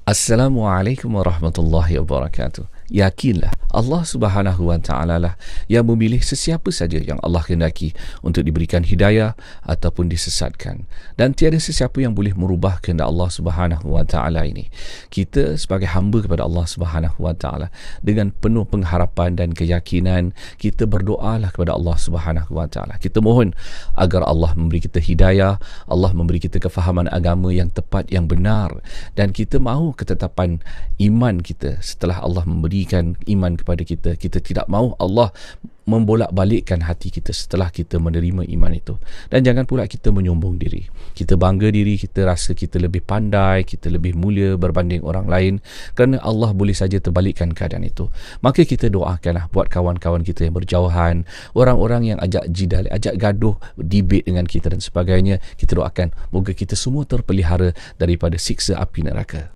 Assalamualaikum warahmatullahi wabarakatuh. Yakinlah Allah Subhanahu wa taala lah yang memilih sesiapa saja yang Allah kehendaki untuk diberikan hidayah ataupun disesatkan. Dan tiada sesiapa yang boleh merubah kehendak Allah Subhanahu wa taala ini. Kita sebagai hamba kepada Allah Subhanahu wa taala dengan penuh pengharapan dan keyakinan, kita berdoalah kepada Allah Subhanahu wa taala. Kita mohon agar Allah memberi kita hidayah, Allah memberi kita kefahaman agama yang tepat, yang benar, dan kita mahu ketetapan iman kita setelah Allah memberikan iman kepada kita. Kita tidak mahu Allah membolak-balikkan hati kita setelah kita menerima iman itu. Dan jangan pula kita menyombong diri. Kita bangga diri, kita rasa kita lebih pandai, kita lebih mulia berbanding orang lain, kerana Allah boleh saja terbalikkan keadaan itu. Maka kita doakanlah buat kawan-kawan kita yang berjauhan, orang-orang yang ajak jidal, ajak gaduh, debate dengan kita dan sebagainya. Kita doakan moga kita semua terpelihara daripada siksa api neraka.